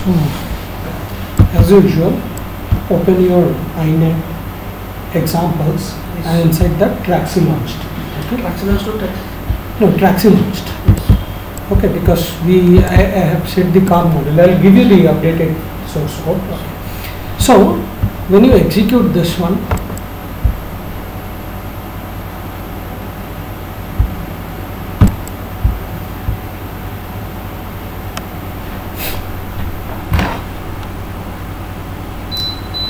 So, as usual, open your INET examples and inside that Traxi launched. Okay? Traxi launched or No, Traxi launched. Okay, because I have set the car model. I'll give you the updated source code. So, when you execute this one,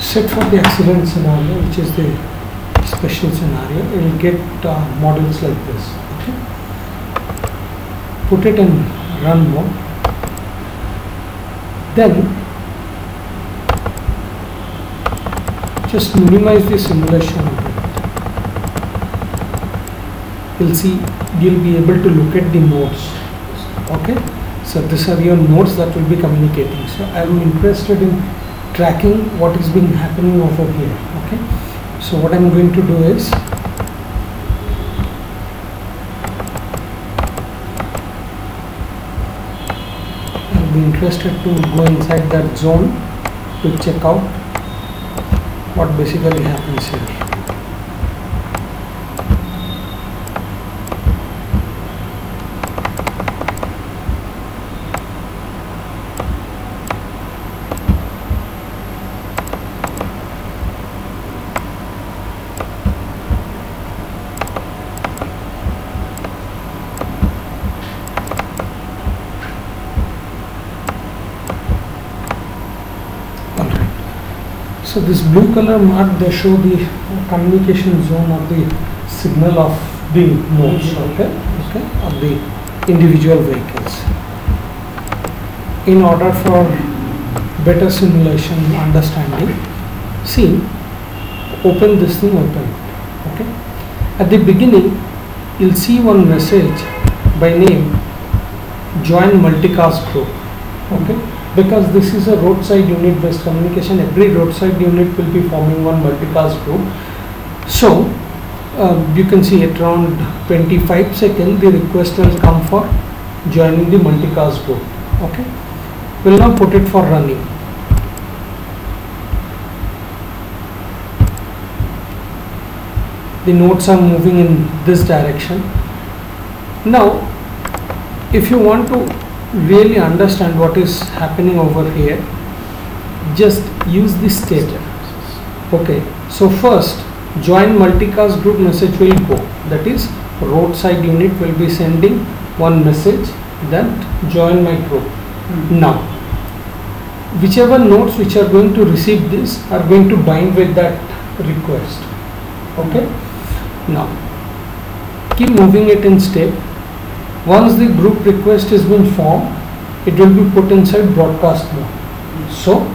set for the accident scenario, which is the special scenario, you will get models like this. Okay? Put it in run mode. Then just minimize the simulation a bit. You'll see, you'll be able to look at the nodes. Okay, so these are your nodes that will be communicating. So I'm interested in tracking what is being happening over here. Okay, so what I'm going to do is I'll be interested to go inside that zone to check out what basically happens here. So this blue color mark, they show the communication zone of the signal of the nodes, okay, of the individual vehicles. In order for better simulation understanding, see, open this thing open, okay. At the beginning, you'll see one message by name, join multicast group, okay. Because this is a roadside unit based communication, every roadside unit will be forming one multicast group. So you can see at around 25 seconds the request will come for joining the multicast group. Okay, we'll now put it for running. The nodes are moving in this direction. Now if you want to really understand what is happening over here, just use this state. Okay, so first join multicast group message will go, that is roadside unit will be sending one message that join my group. Now whichever nodes which are going to receive this are going to bind with that request. Okay, now keep moving it in step. Once the group request has been formed, it will be put inside broadcast mode. So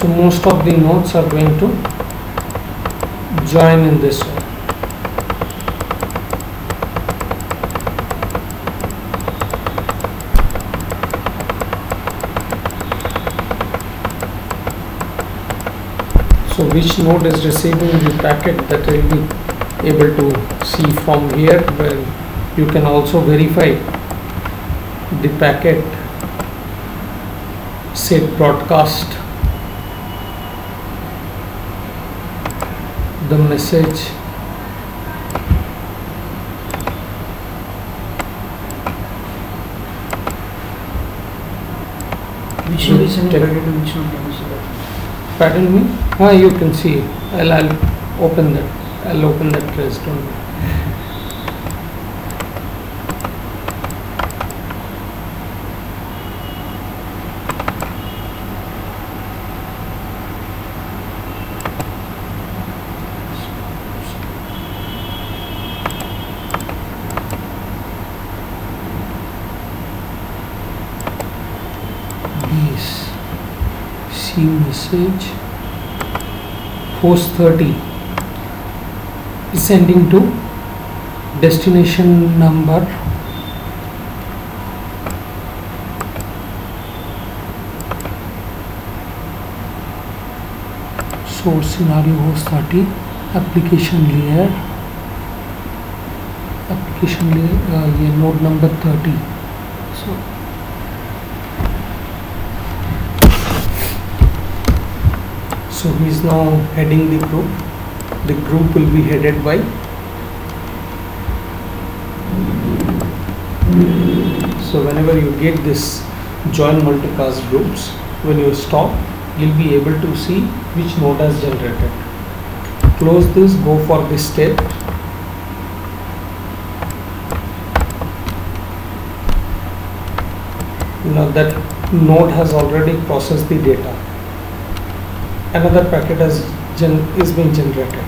most of the nodes are going to join in this way. So which node is receiving the packet, that will be able to see from here, where you can also verify the packet set broadcast the message which node is sending packet to which node? Can you see that? Pardon me? You can see. I'll open that. I'll open that trace. Don't worry. See message host 30 is sending to destination number source scenario host 30 application layer, ये node number 30. So he is now heading the group. The group will be headed by so whenever you get this join multicast groups, when you stop, you'll be able to see which node has generated. Close this, go for this step. Now that node has already processed the data. Another packet is being generated.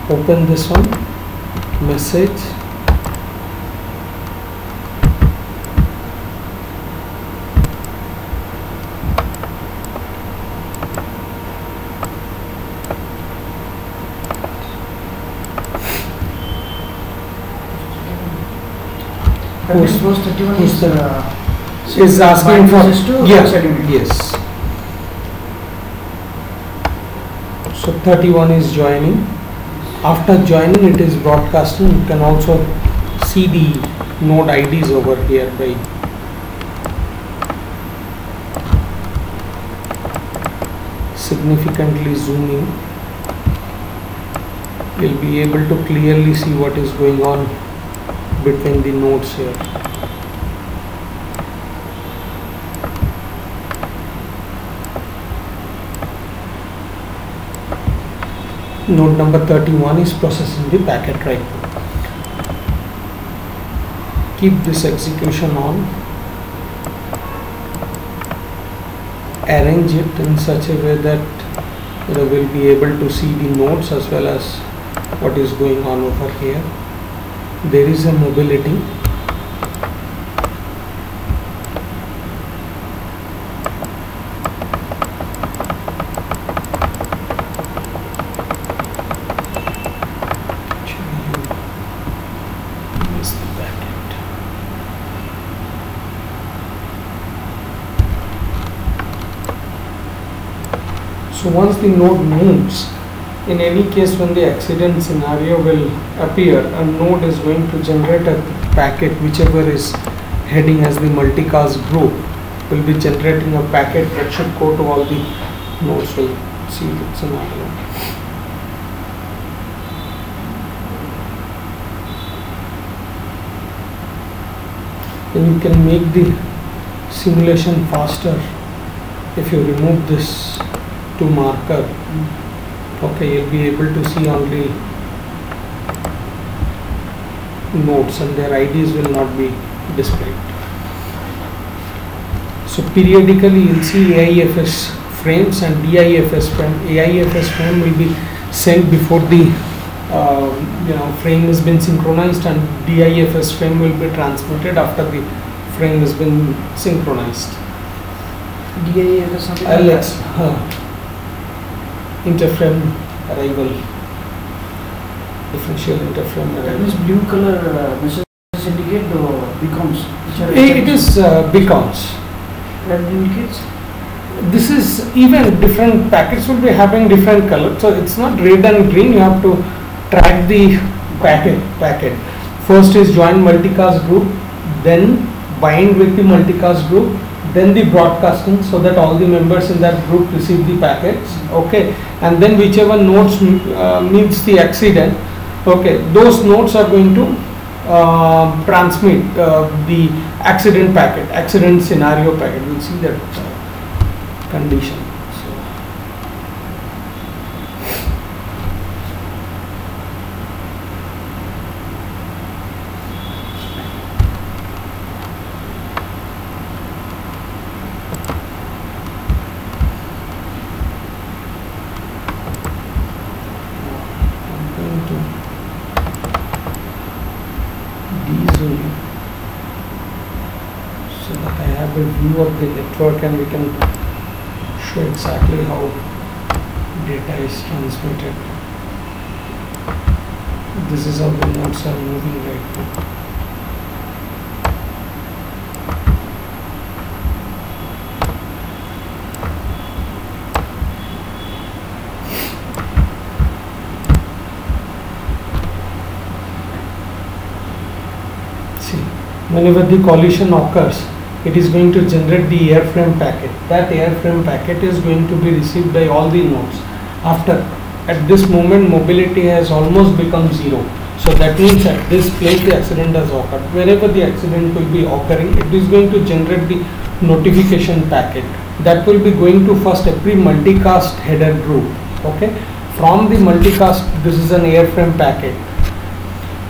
Open this one, message. Post 31 is asking for yes. So 31 is joining. After joining, it is broadcasting. You can also see the node IDs over here by significantly zooming. You'll be able to clearly see what is going on between the nodes here. Node number 31 is processing the packet right now. Keep this execution on. Arrange it in such a way that you will be able to see the nodes as well as what is going on over here. There is a mobility. So once the node moves, in any case when the accident scenario will appear, a node is going to generate a packet, whichever is heading as the multicast group will be generating a packet that should go to all the nodes. We'll see the scenario. And you can make the simulation faster if you remove this to marker. Okay, you'll be able to see only nodes and their IDs will not be displayed. So periodically you'll see AIFS frames and DIFS frame. AIFS frame will be sent before the frame has been synchronized, and DIFS frame will be transmitted after the frame has been synchronized. DIFS something like that. Interframe arrival, differential interframe arrival. That means blue color message indicate the beacons. It is beacons. Red indicates? This is even different packets will be having different colors. So it's not red and green. You have to track the packet. First is join multicast group, then bind with the multicast group, then the broadcasting, so that all the members in that group receive the packets. Okay, and then whichever nodes meets the accident, okay, those nodes are going to transmit the accident packet, accident scenario packet. We'll see that condition. So that I have a view of the network and we can show exactly how data is transmitted. This is how the nodes are moving right now. whenever the collision occurs, it is going to generate the airframe packet. That airframe packet is going to be received by all the nodes. At this moment, mobility has almost become zero. So that means at this place the accident has occurred. Wherever the accident will be occurring, it is going to generate the notification packet. That will be going to first every multicast header group. Okay. From the multicast, this is an airframe packet.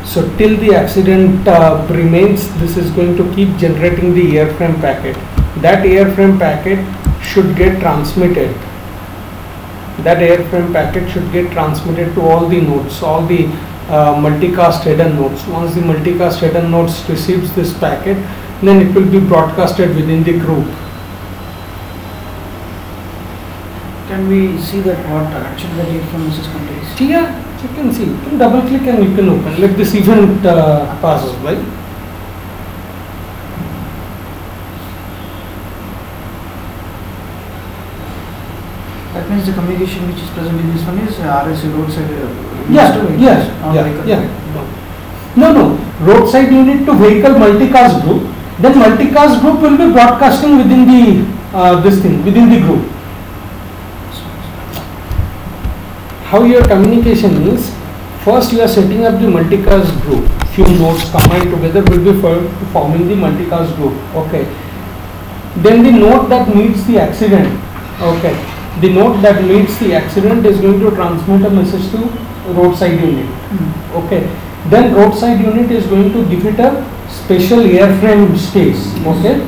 So till the accident remains, this is going to keep generating the airframe packet. That airframe packet should get transmitted. That airframe packet should get transmitted to all the nodes, all the multicast header nodes. Once the multicast header nodes receives this packet, then it will be broadcasted within the group. Can we see that what actually the airframe message contains? Yeah, you can see. You can double click and you can open. Let this event passes by. That means the communication which is present in this one is RSA roadside. No. Roadside unit to vehicle multicast group. Then multicast group will be broadcasting within the within the group. How your communication is, first you are setting up the multicast group. Few nodes combined together will be forming the multicast group. Okay. Then the node that meets the accident. Okay. The node that meets the accident is going to transmit a message to roadside unit. Okay. Then roadside unit is going to give it a special airframe space. Okay.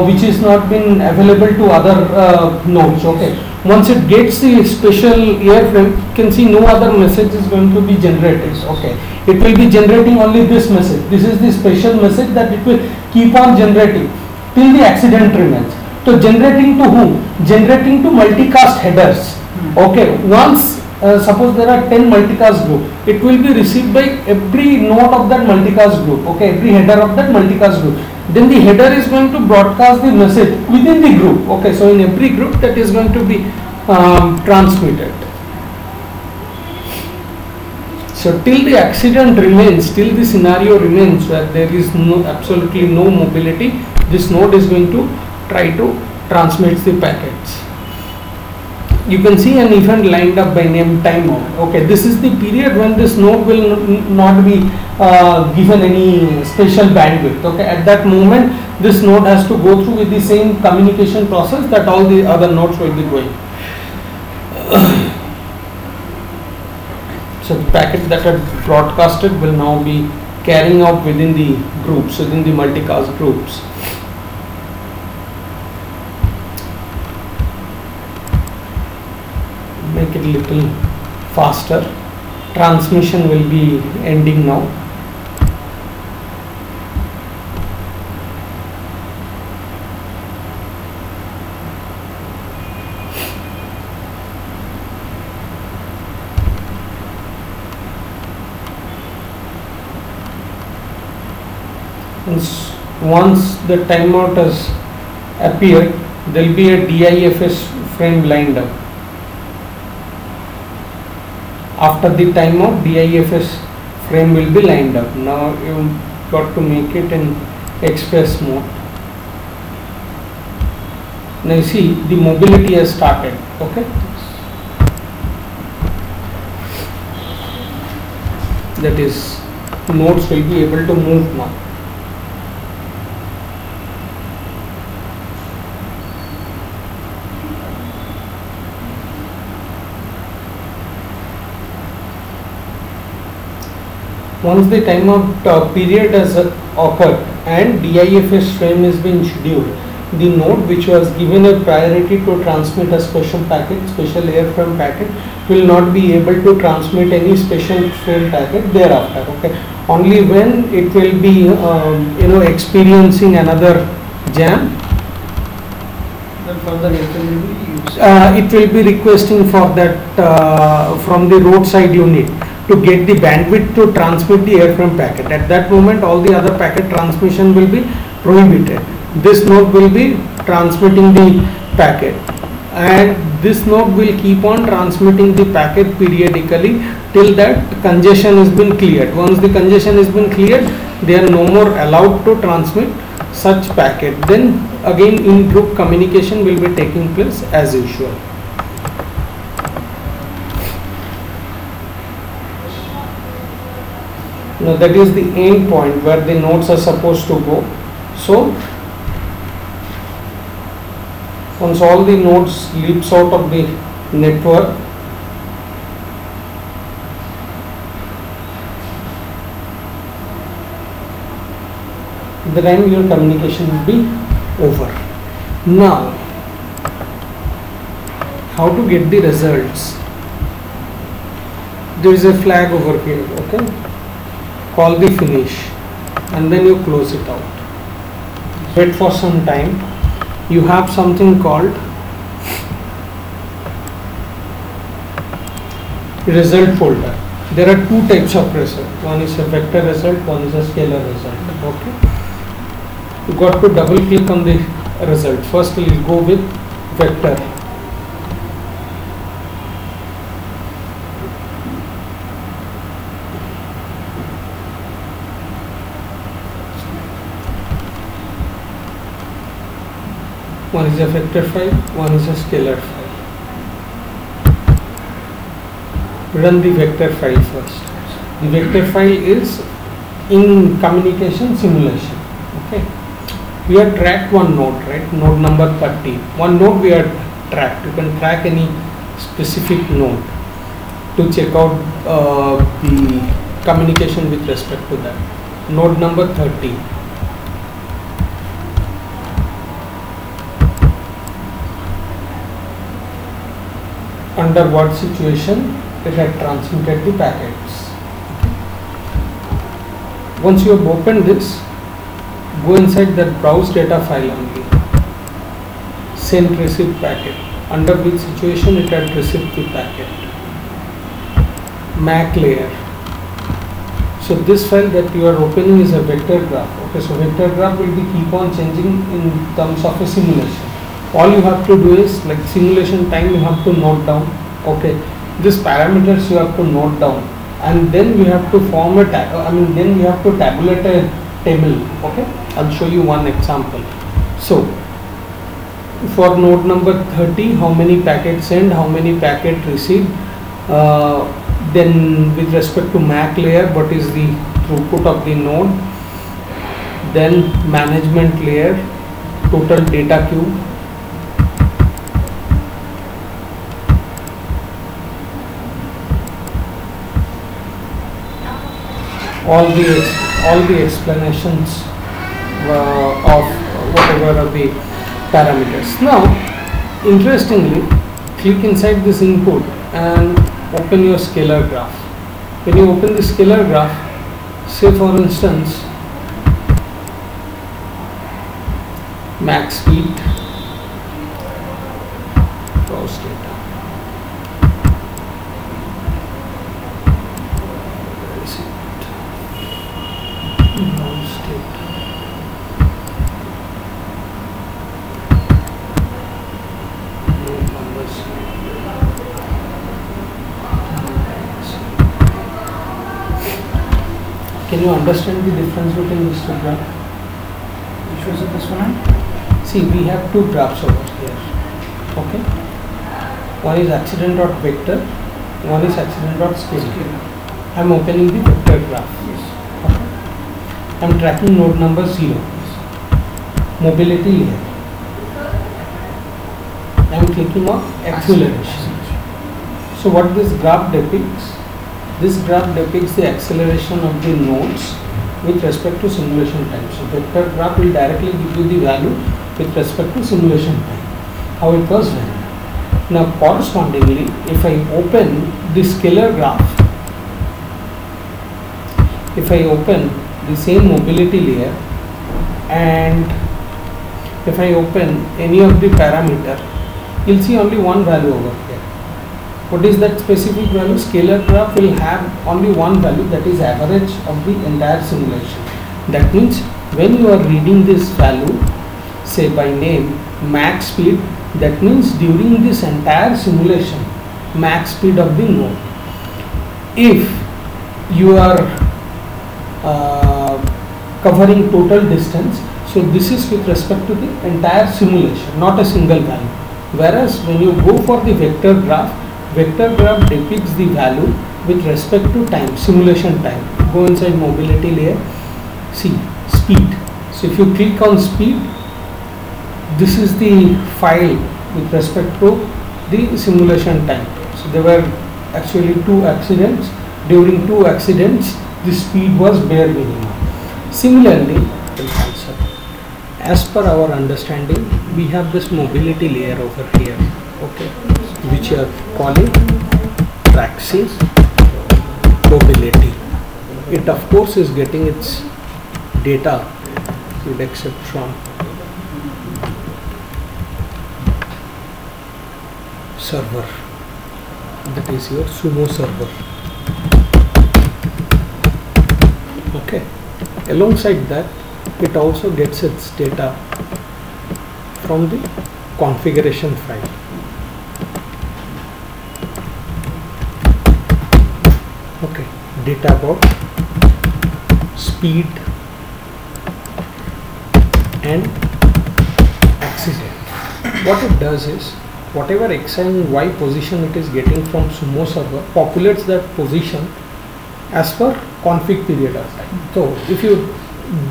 Which is not been available to other nodes. Okay. Once it gets the special airframe, you can see no other message is going to be generated. Okay. It will be generating only this message. This is the special message that it will keep on generating till the accident remains. So generating to whom? Generating to multicast headers. Okay. Once suppose there are 10 multicast group, it will be received by every node of that multicast group. Okay. Every header of that multicast group. Then the header is going to broadcast the message within the group. Okay, so in every group that is going to be transmitted. So till the accident remains, till the scenario remains where there is absolutely no mobility, this node is going to try to transmit the packets. You can see an event lined up by name timeout. Okay, this is the period when this node will not be given any special bandwidth. Okay, at that moment this node has to go through with the same communication process that all the other nodes will be going. So the packets that are broadcasted will now be carrying out within the groups, within the multicast groups. Make it a little faster. Transmission will be ending now. Once the timeout has appeared, there will be a DIFS frame lined up. After the timeout, DIFS frame will be lined up. Now you got to make it in express mode. Now you see the mobility has started. Okay. That is, nodes will be able to move now. Once the timeout period has occurred and DIFS frame has been scheduled, the node which was given a priority to transmit a special packet, special airframe packet, will not be able to transmit any special frame packet thereafter. Okay, only when it will be experiencing another jam, then further airframe will be used. It will be requesting for that from the roadside unit to get the bandwidth to transmit the airframe packet. At that moment, all the other packet transmission will be prohibited. This node will be transmitting the packet, and this node will keep on transmitting the packet periodically till that congestion has been cleared. Once the congestion has been cleared, they are no more allowed to transmit such packet. Then again in group communication will be taking place as usual. Now that is the end point where the nodes are supposed to go. So once all the nodes leaps out of the network, then your communication will be over. Now, how to get the results? There is a flag over here, okay? Call the finish and then you close it out. Wait for some time. You have something called result folder. There are two types of result. One is a vector result, one is a scalar result. Okay. You got to double click on the result. First we will go with vector. One is a vector file, one is a scalar file. Run the vector file first. The vector file is in communication simulation. Okay. We have tracked one node, right? Node number 30. One node we have tracked. You can track any specific node to check out the communication with respect to that. Node number 30. Under what situation it had transmitted the packets. Once you have opened this, go inside that browse data file only. Send received packet. Under which situation it had received the packet. MAC layer. So this file that you are opening is a vector graph. Okay, so vector graph will be keep on changing in terms of a simulation. All you have to do is, like simulation time, you have to note down. Okay, these parameters you have to note down, and then we have to form a then we have to tabulate a table. Okay, I'll show you one example. So for node number 30, how many packets sent, how many packet received, then with respect to MAC layer, what is the throughput of the node, then management layer, total data queue, all the explanations of whatever are the parameters. Now, interestingly, click inside this input and open your scalar graph. When you open the scalar graph, say for instance, max speed, browse data. Can you understand the difference between these two graphs? Which was this one? See, we have two graphs over here. Okay. One is accident.vector, one is accident.scalar. I am opening the vector graph. Yes. Okay. I am tracking node number 0. Mobility layer. I am clicking on acceleration. So what this graph depicts? This graph depicts the acceleration of the nodes with respect to simulation time. So vector graph will directly give you the value with respect to simulation time, how it was done. Now correspondingly, if I open the scalar graph, if I open the same mobility layer and if I open any of the parameter, you'll see only one value over here. What is that specific value? Scalar graph will have only one value, that is average of the entire simulation. That means when you are reading this value, say by name max speed That means during this entire simulation, max speed of the node, if you are covering total distance, so this is with respect to the entire simulation, not a single value. Whereas when you go for the vector graph depicts the value with respect to time, simulation time. Go inside mobility layer, see speed. So if you click on speed, this is the file with respect to the simulation time. So there were actually 2 accidents. During 2 accidents, the speed was bare minimum. Similarly, as per our understanding, we have this mobility layer over here, okay, which are calling traxing mobility. It of course is getting its data, you'd accept from server, that is your Sumo server. Okay, alongside that, it also gets its data from the configuration file. Okay, data about speed and accident. What it does is, whatever x and y position it is getting from Sumo server, populates that position as per config period of time. So if you,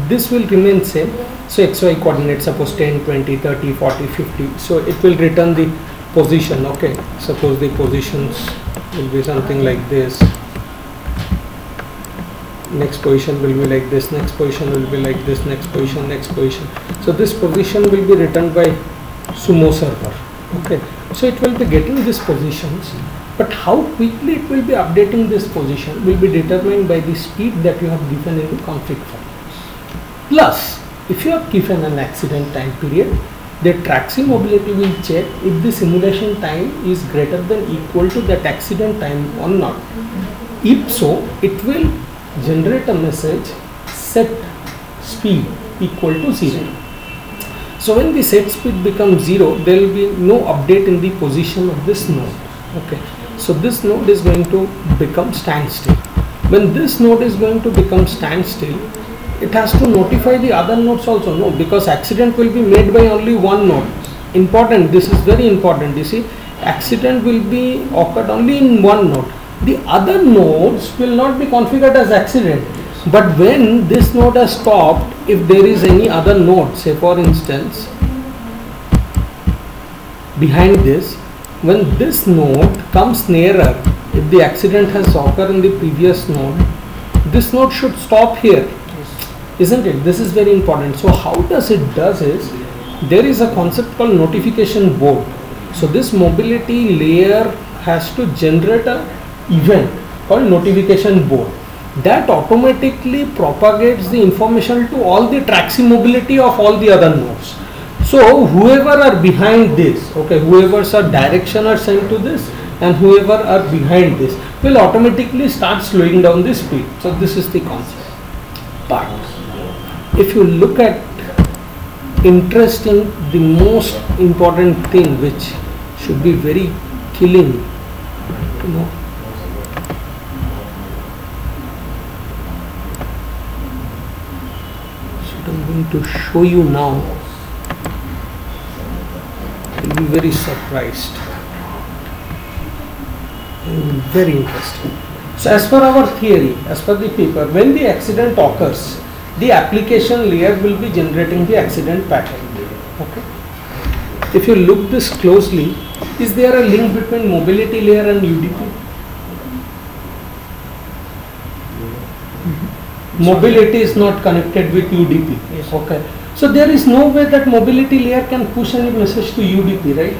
this will remain same. So xy coordinates, suppose 10, 20, 30, 40, 50. So it will return the position. Okay, suppose the positions will be something like this. Next position will be like this, next position will be like this, next position, next position. So this position will be returned by Sumo server. Okay, so it will be getting these positions, but how quickly it will be updating this position will be determined by the speed that you have given in the config file. Plus, if you have given an accident time period, the traxing mobility will check if the simulation time is greater than equal to that accident time or not. If so, it will generate a message set speed equal to 0. So when the set speed becomes 0, there will be no update in the position of this node. Okay, so this node is going to become standstill. When this node is going to become standstill, it has to notify the other nodes also. No, because accident will be made by only one node. Important, this is very important. You see, accident will be occurred only in one node. The other nodes will not be configured as accident. But when this node has stopped, if there is any other node, say for instance, behind this, when this node comes nearer, if the accident has occurred in the previous node, this node should stop here, isn't it? This is very important. So how does it does is, there is a concept called notification board. So this mobility layer has to generate an event called notification board that automatically propagates the information to all the traxing mobility of all the other nodes. So whoever are behind this, okay, whoever's are direction are sent to this and whoever are behind this will automatically start slowing down the speed. So this is the concept. But if you look at interesting, the most important thing which should be very killing, you know, I'm going to show you now. You'll be very surprised. Very interesting. So as per our theory, as per the paper, when the accident occurs, the application layer will be generating the accident pattern. Okay. If you look this closely, is there a link between mobility layer and UDP? Mobility is not connected with UDP. Yes. Okay. So there is no way that mobility layer can push any message to UDP, right?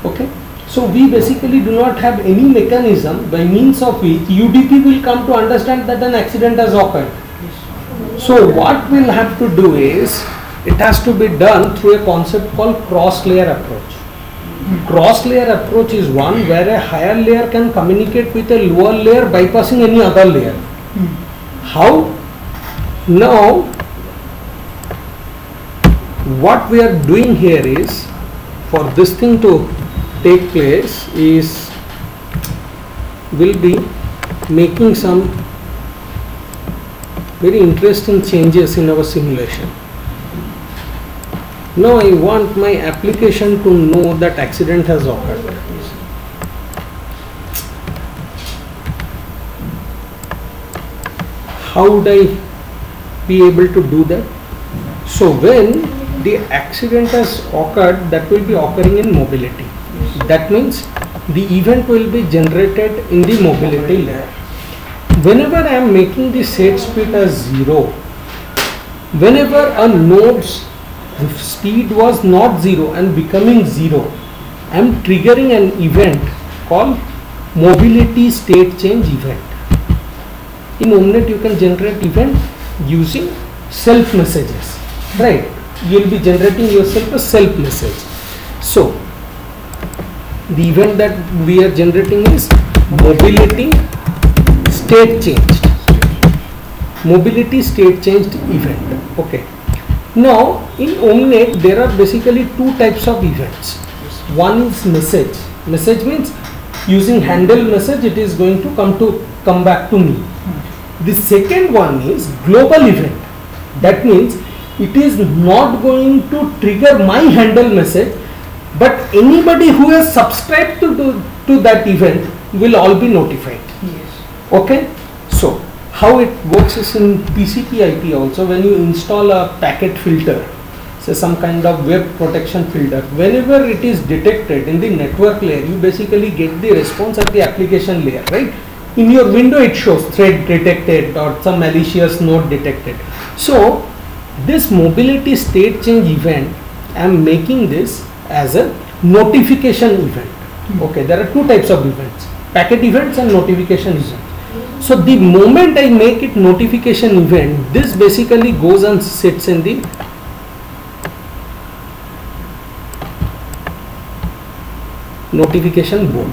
Okay. So we basically do not have any mechanism by means of which UDP will come to understand that an accident has occurred. Yes. So what we'll have to do is, it has to be done through a concept called cross-layer approach. Cross-layer approach is one where a higher layer can communicate with a lower layer bypassing any other layer. How? Now, what we are doing here is, for this thing to take place is will be making some very interesting changes in our simulation. Now I want my application to know that accident has occurred. How would I be able to do that? So when the accident has occurred, that will be occurring in mobility. That means the event will be generated in the mobility layer. Whenever I am making the set speed as 0, whenever a node's speed was not 0 and becoming 0, I am triggering an event called mobility state change event. In Omnet you can generate event using self messages, right? You will be generating yourself a self message. So the event that we are generating is mobility state changed. Mobility state changed event. Okay. Now in Omnet there are basically two types of events. One is message. Message means using handle message it is going to come back to me. The second one is global event. That means it is not going to trigger my handle message, but anybody who has subscribed to that event will all be notified. Yes. Okay. So how it works is in TCP/IP also. When you install a packet filter, say some kind of web protection filter, whenever it is detected in the network layer, you basically get the response at the application layer, right? In your window it shows thread detected or some malicious node detected. So this mobility state change event, I am making this as a notification event. Okay, there are two types of events, packet events and notification events. So the moment I make it notification event, this basically goes and sits in the notification board.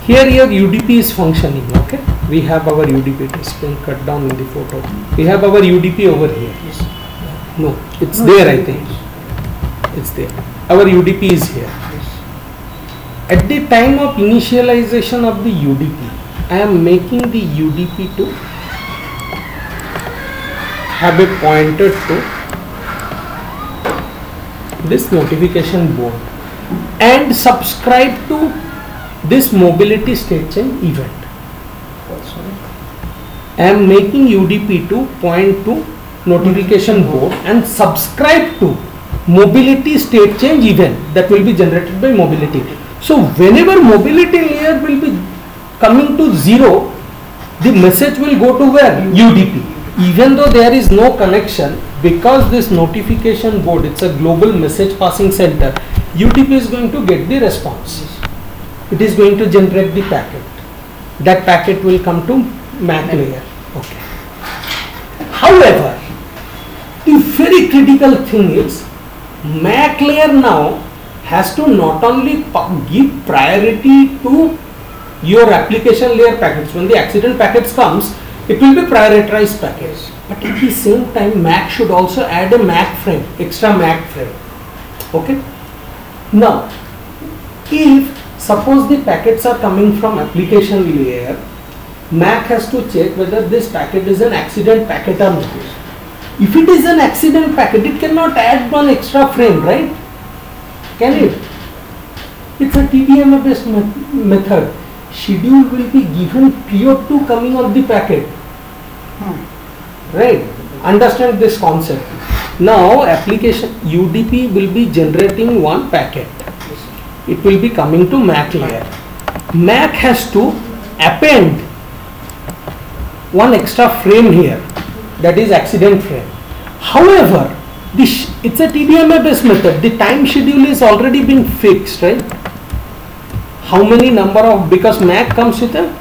Here your UDP is functioning. Okay, we have our UDP. It has been cut down in the photo. We have our UDP over here. Yes. No, it's there. I think it's there. Our UDP is here. Yes. At the time of initialization of the UDP, I am making the UDP to have a pointer to this notification board and subscribe to this mobility state change event. I am making UDP to point to notification board and subscribe to mobility state change event that will be generated by mobility. So whenever mobility layer will be coming to 0, the message will go to where? UDP. Even though there is no connection, because this notification board, it's a global message passing center, UDP is going to get the response. It is going to generate the packet. That packet will come to MAC layer. Okay. However, the very critical thing is MAC layer now has to not only give priority to your application layer packets. When the accident packets comes, it will be prioritized packets. But at the same time, MAC should also add a MAC frame, extra MAC frame. Okay. Now, if suppose the packets are coming from application layer, MAC has to check whether this packet is an accident packet or not. If it is an accident packet, it cannot add one extra frame, right? Can it? It's a TDMA based method. Schedule will be given prior to coming of the packet. Right? Understand this concept. Now application UDP will be generating one packet. It will be coming to MAC layer. MAC has to append one extra frame here, that is accident frame. However, it's a TDMA based method. The time schedule is already been fixed, right? How many number of, because MAC comes with a,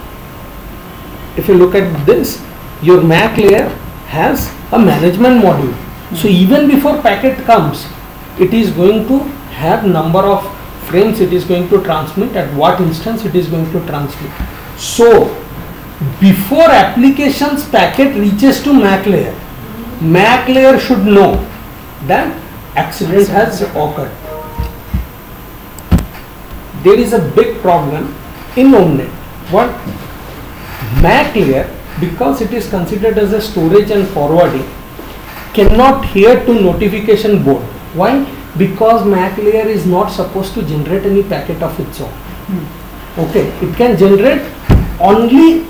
if you look at this, your MAC layer has a management module. So even before packet comes, it is going to have number of frames it is going to transmit, at what instance it is going to transmit. So before application's packet reaches to MAC layer should know that accident has occurred. there is a big problem in Omnet. What? MAC layer, because it is considered as a storage and forwarding, cannot adhere to notification board. Why? Because MAC layer is not supposed to generate any packet of its own. Okay, it can generate only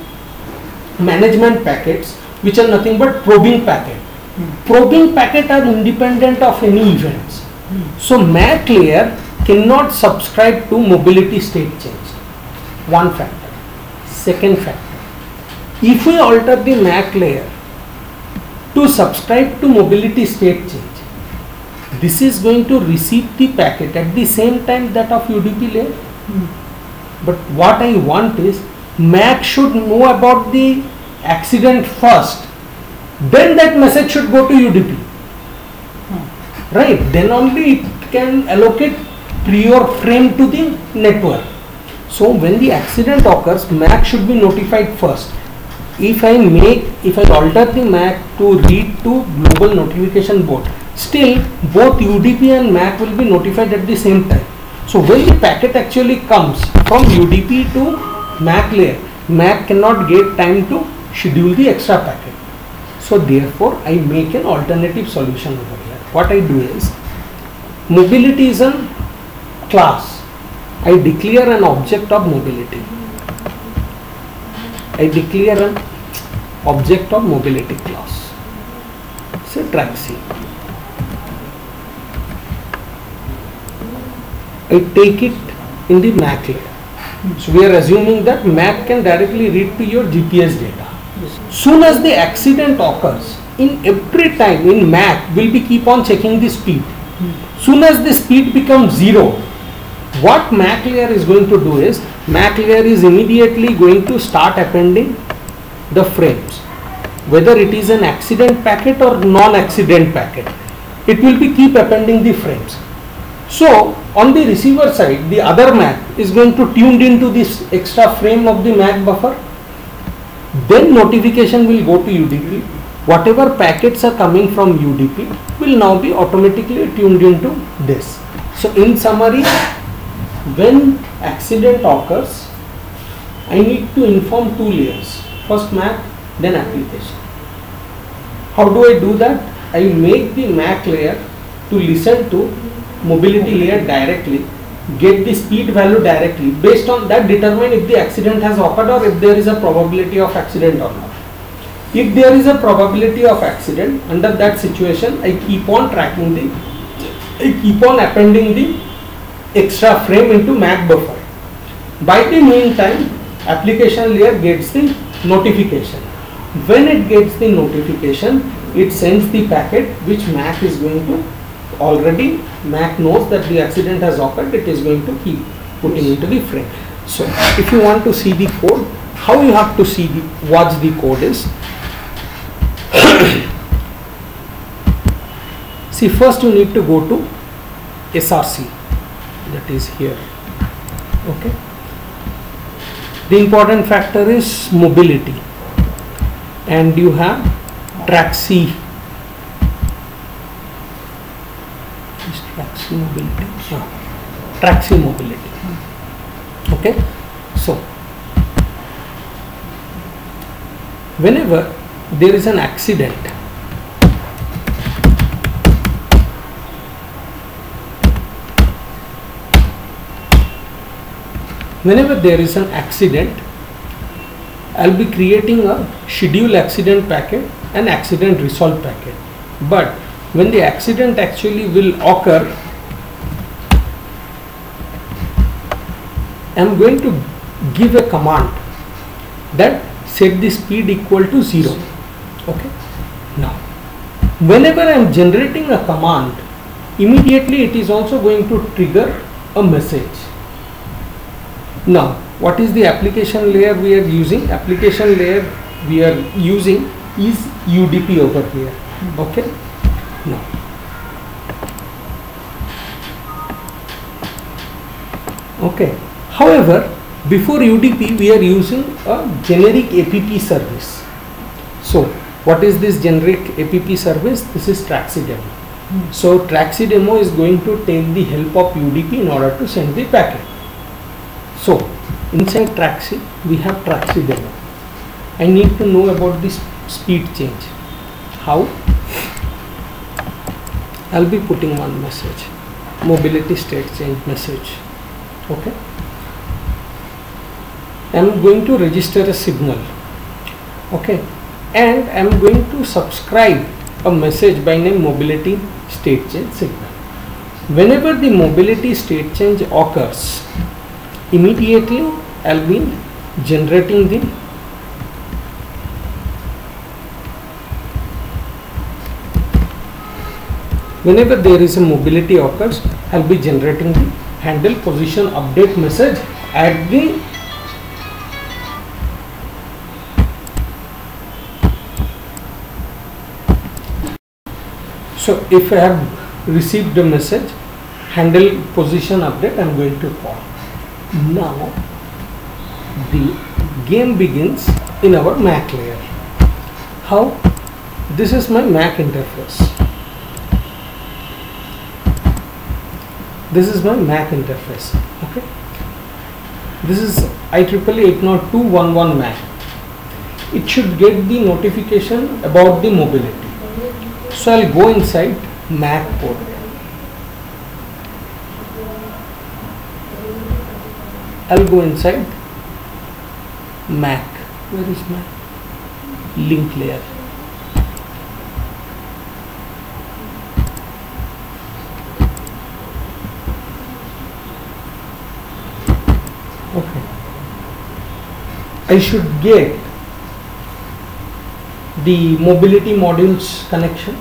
management packets, which are nothing but probing packet. Probing packet are independent of any events. So MAC layer cannot subscribe to mobility state change. One factor. Second factor, if we alter the MAC layer to subscribe to mobility state change, this is going to receive the packet at the same time that of UDP layer. But what I want is MAC should know about the accident first, then that message should go to UDP. Right? Then only it can allocate prior frame to the network. So when the accident occurs, MAC should be notified first. If I alter the MAC to read to global notification board, still both UDP and MAC will be notified at the same time. So when the packet actually comes from UDP to MAC layer, MAC cannot get time to schedule the extra packet. So therefore I make an alternative solution over here. What I do is, mobility is a class. I declare an object of mobility. I declare an object of mobility class. Say track C. I take it in the MAC layer. So we are assuming that MAC can directly read to your GPS data. Soon as the accident occurs, in every time in MAC will be keep on checking the speed. Soon as the speed becomes 0, what MAC layer is going to do is, MAC layer is immediately going to start appending the frames, whether it is an accident packet or non-accident packet. It will be keep appending the frames. So on the receiver side, the other MAC is going to tune into this extra frame of the MAC buffer. Then notification will go to UDP. Whatever packets are coming from UDP will now be automatically tuned into this. So in summary, when accident occurs, I need to inform two layers. First MAC, then application. How do I do that? I make the MAC layer to listen to mobility layer directly, get the speed value directly, based on that determine if the accident has occurred or if there is a probability of accident or not. If there is a probability of accident, under that situation I keep on tracking I keep on appending the extra frame into MAC buffer. By the meantime, application layer gets the notification. When it gets the notification, it sends the packet which MAC is going to already, MAC knows that the accident has occurred, it is going to keep putting into the frame. So if you want to see the code, how you have to see watch the code is, see, first you need to go to SRC, that is here. Okay, the important factor is mobility, and you have track C. Track C mobility. Track C mobility. Okay, so whenever there is an accident, I'll be creating a schedule accident packet and accident resolve packet. But when the accident actually will occur, I'm going to give a command that set the speed equal to 0. Okay. Now, whenever I'm generating a command, immediately it is also going to trigger a message. Now, what is the application layer we are using? Application layer we are using is UDP over here. Okay. Now, okay. However, before UDP we are using a generic APP service. So what is this generic APP service? This is TrackCDemo. So TrackCDemo is going to take the help of UDP in order to send the packet. So inside Traxi we have Traxi demo. I need to know about this speed change. How? I'll be putting one message, mobility state change message. Okay, I'm going to register a signal. Okay, and I'm going to subscribe a message by name mobility state change signal. Whenever the mobility state change occurs, immediately I'll be generating the whenever there is a mobility occurs, I'll be generating the handle position update message at the so if I have received the message handle position update, I'm going to call. Now the game begins in our Mac layer. How? This is my Mac interface. This is my Mac interface. Okay, this is IEEE 802.11 Mac. It should get the notification about the mobility. So I'll go inside Mac port. I'll go inside Mac. Where is my link layer? Okay, I should get the mobility modules connection.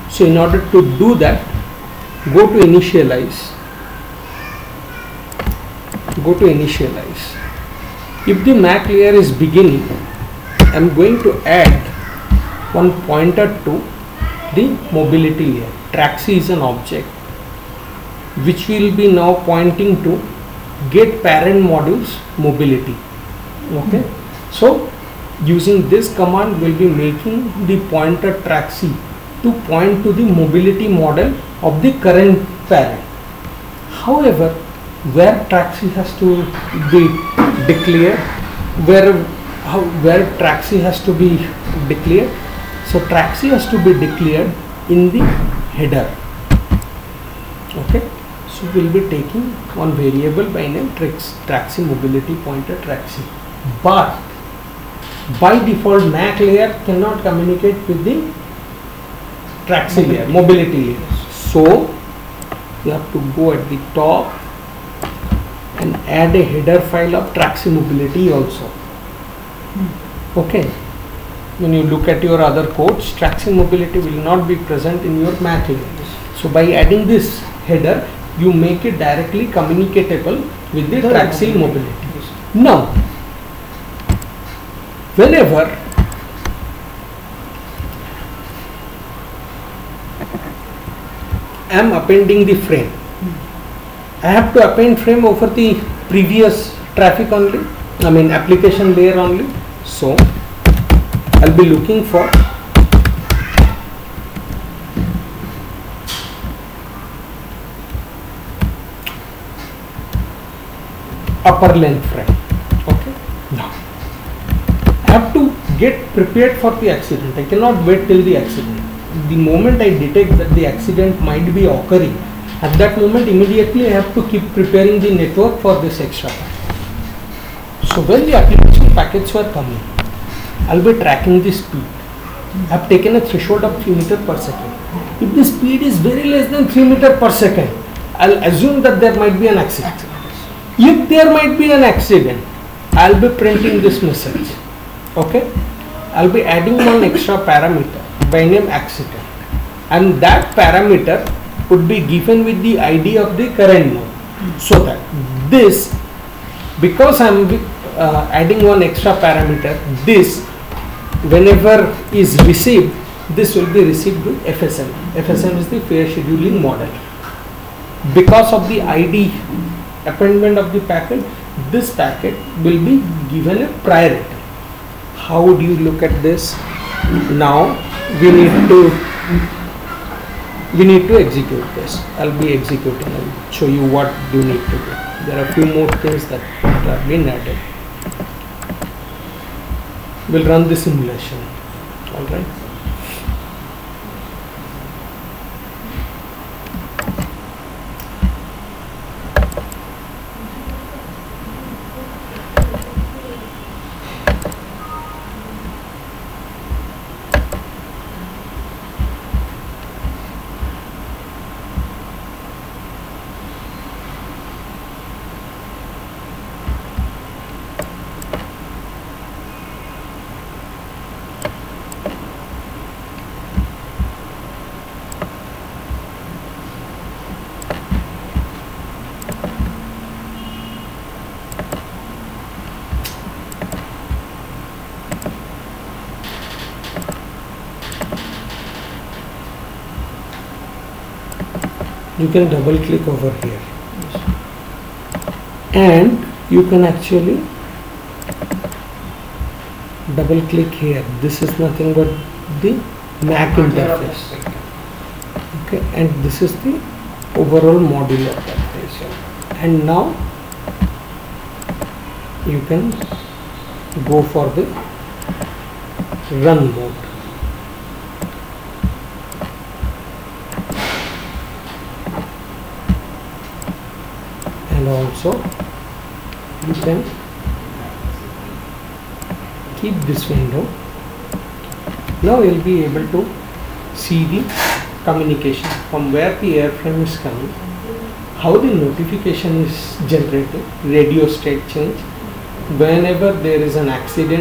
So in order to do that, go to initialize. Go to initialize. If the Mac layer is beginning, I'm going to add one pointer to the mobility layer. Traxi is an object which will be now pointing to get parent modules mobility. Okay, so using this command we'll be making the pointer Traxi to point to the mobility model of the current parent. However, where Traxi has to be declared, where Traxi has to be declared, so Traxi has to be declared in the header. Okay, so we'll be taking one variable by name Traxi mobility pointer Traxi, but by default Mac layer cannot communicate with the Traxi layer, mobility layer. So you have to go at the top and add a header file of Traxi mobility also. Okay, when you look at your other codes, Traxi mobility will not be present in your Mac layer. So by adding this header, you make it directly communicatable with the Traxi mobility. Now, whenever I am appending the frame, I have to append frame over the previous traffic only, I mean application layer only. So I'll be looking for upper length frame. Okay, now I have to get prepared for the accident. I cannot wait till the accident. The moment I detect that the accident might be occurring, at that moment immediately I have to keep preparing the network for this extra packet. So when the application packets were coming, I'll be tracking the speed. I have taken a threshold of 3 meters per second. If the speed is very less than 3 meters per second, I'll assume that there might be an accident. If there might be an accident, I'll be printing this message. Okay, I'll be adding one extra parameter by name accident, and that parameter would be given with the ID of the current node, so that this, because I'm adding one extra parameter, this whenever is received, this will be received with FSM. FSM is the fair scheduling model. Because of the ID appendment of the packet, this packet will be given a priority. How do you look at this? Now we need to execute this. I'll be executing. I'll show you what you need to do. There are a few more things that have been added. We'll run the simulation. All right. You can double click over here and you can actually double click here. This is nothing but the Mac interface. Okay, and this is the overall module of that place. And now you can go for the run mode. And also you can keep this window. Now you will be able to see the communication from where the airframe is coming, how the notification is generated, radio state change, whenever there is an accident.